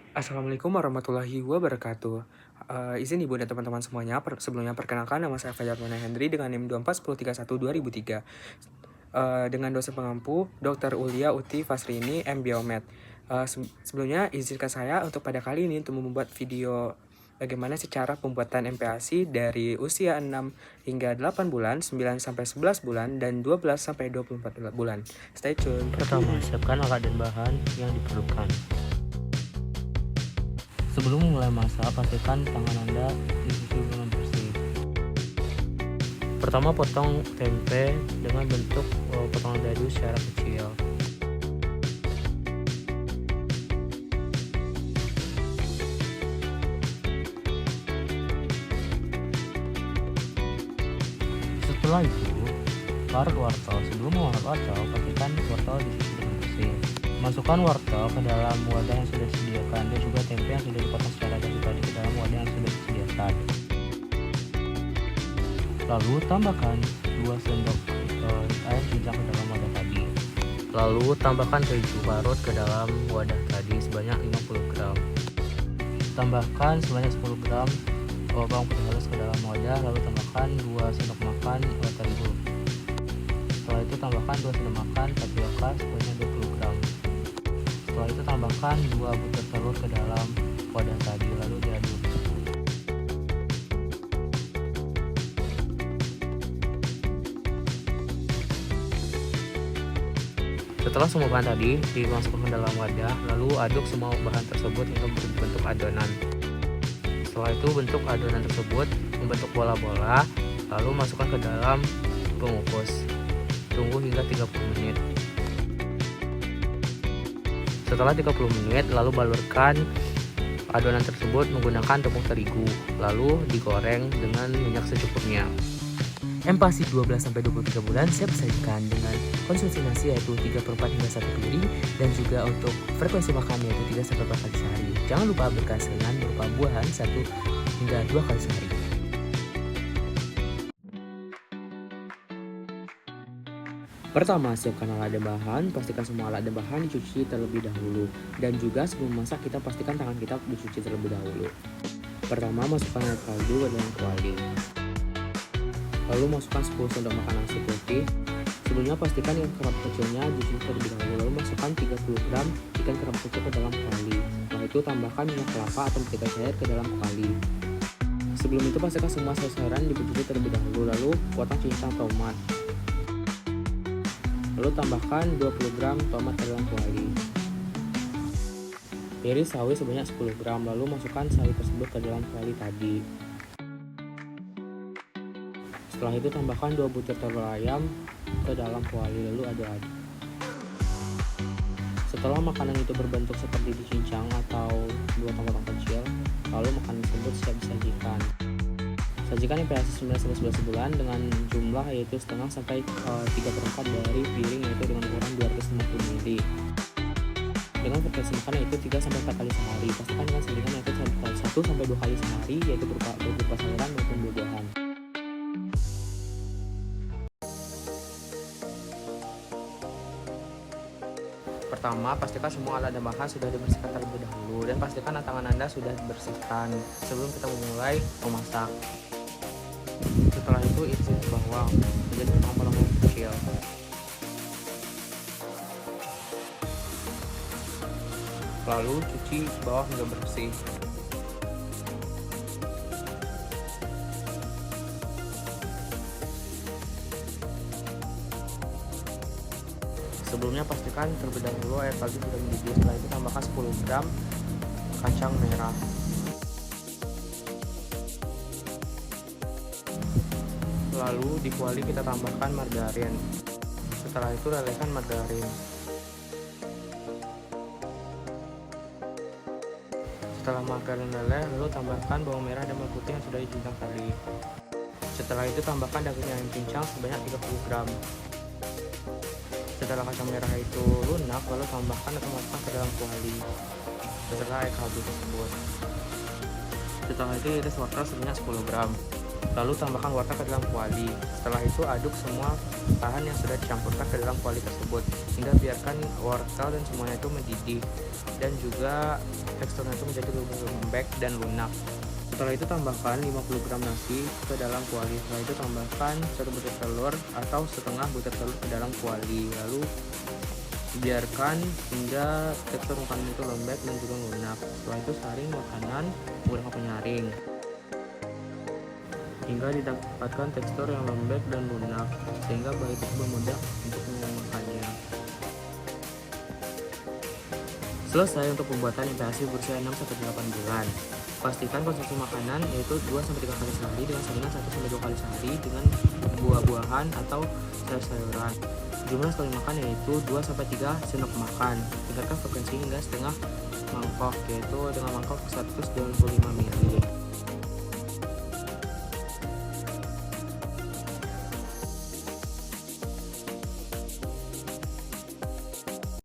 Assalamualaikum warahmatullahi wabarakatuh. Izin Ibu dan teman-teman semuanya, sebelumnya perkenalkan nama saya Fajar Mana Hendri dengan NIM 241031-2003. Dengan dosen pengampu Dr. Ulia Uti Fasrini M. Biomed. Sebelumnya izinkan saya untuk pada kali ini untuk membuat video bagaimana secara pembuatan MPASI dari usia 6 hingga 8 bulan, 9 sampai 11 bulan, dan 12 sampai 24 bulan. Stay tune. Pertama, siapkan alat dan bahan yang diperlukan. Sebelum memulai masak, pastikan tangan Anda dicuci dengan bersih. Pertama, potong tempe dengan bentuk potongan dadu secara kecil. Setelah itu, parut wortel. Sebelum mengarut wortel, pastikan wortel dicuci dengan bersih. Masukkan wortel ke dalam wadah yang sudah disediakan dan juga tempe yang sudah dipotong secara dadu tadi ke dalam wadah yang sudah disediakan. Lalu tambahkan 2 sendok air cincang ke dalam wadah tadi. Lalu tambahkan keju parut ke dalam wadah tadi sebanyak 50 gram. Tambahkan sebanyak 10 gram bawang putih halus ke dalam wadah, lalu tambahkan 2 sendok makan terigu. Setelah itu tambahkan 2 sendok makan tapioka sebanyak 20 gram. Setelah itu tambahkan 2 butir telur ke dalam wadah tadi, lalu diaduk. Setelah semua bahan tadi dimasukkan ke dalam wadah, lalu aduk semua bahan tersebut hingga berbentuk adonan. Setelah itu bentuk adonan tersebut membentuk bola-bola, lalu masukkan ke dalam pengukus. Tunggu hingga 30 menit. Setelah 30 menit, lalu balurkan adonan tersebut menggunakan tepung terigu, lalu digoreng dengan minyak secukupnya. MPASI 12-23 bulan siap disajikan dengan konsumsi nasi yaitu 3/4 hingga 1 piring, dan juga untuk frekuensi makan yaitu 3-4 kali sehari. Jangan lupa berikan selingan berupa buahan 1 hingga 2 kali sehari. Pertama, siapkan alat dan bahan. Pastikan semua alat dan bahan dicuci terlebih dahulu. Dan juga sebelum masak, kita pastikan tangan kita dicuci terlebih dahulu. Pertama, masukkan air kaldu ke dalam kuali. Lalu masukkan 10 sendok makan nasi putih. Sebelumnya pastikan ikan kerapu kecilnya dicuci terlebih dahulu. Lalu masukkan 30 gram ikan kerapu kecil ke dalam kuali. Setelah itu tambahkan minyak kelapa atau mentega cair ke dalam kuali. Sebelum itu pastikan semua sayur-sayuran dicuci terlebih dahulu. Lalu potong cincang tomat. Lalu tambahkan 20 gram tomat ke dalam kuali. Iris sawi sebanyak 10 gram. Lalu masukkan sawi tersebut ke dalam kuali tadi. Setelah itu tambahkan 2 butir telur ayam ke dalam kuali, lalu aduk-aduk. Setelah makanan itu berbentuk seperti dicincang atau 2 potong kecil, lalu makanan tersebut siap disajikan. Sajikan MPASI 9-11 bulan dengan jumlah yaitu setengah sampai 3/4 dari piring, yaitu dengan ukuran 250 ml. Dengan frekuensi makan yaitu 3-4 kali sehari. Pastikan dengan sajikan yaitu 1-2 kali sehari, yaitu berupa sayuran maupun buah-buahan. Pertama, pastikan semua alat dan bahan sudah dibersihkan terlebih dahulu, dan pastikan tangan Anda sudah dibersihkan sebelum kita memulai memasak. Setelah itu isi bawang menjadi potong-potong kecil. Lalu cuci bawang hingga bersih. Sebelumnya pastikan terlebih dahulu air kaldu sudah mendidih. Setelah itu tambahkan 10 gram kacang merah. Lalu di kuali kita tambahkan margarin. Setelah itu lelehkan margarin. Setelah margarin leleh, lalu tambahkan bawang merah dan bawang putih yang sudah dicincang tadi. Setelah itu tambahkan daging ayam cincang sebanyak 30 gram. Setelah kacang merah itu lunak, lalu tambahkan atau masukkan ke dalam kuali setelah air kaldu tersebut. Setelah itu iris wortel sebanyak 10 gram. Lalu tambahkan wortel ke dalam kuali. Setelah itu aduk semua bahan yang sudah dicampurkan ke dalam kuali tersebut hingga biarkan wortel dan semuanya itu mendidih dan juga teksturnya itu menjadi lebih lembek dan lunak. Setelah itu tambahkan 50 gram nasi ke dalam kuali. Setelah itu tambahkan 1 butir telur atau setengah butir telur ke dalam kuali. Lalu biarkan hingga tekstur makanan itu lembek dan juga lunak. Setelah itu saring makanan menggunakan penyaring hingga didapatkan tekstur yang lembek dan lunak sehingga bayi tersebut mudah untuk memakannya. Selesai untuk pembuatan MPASI berusia 6-8 bulan. Pastikan konsumsi makanan yaitu 2-3 kali sehari dengan saringan 1-2 kali sehari dengan buah-buahan atau sayur-sayuran. Jumlah sekali makan yaitu 2-3 sendok makan. Tingkatkan frekuensi hingga setengah mangkok, yaitu dengan mangkok 125 ml.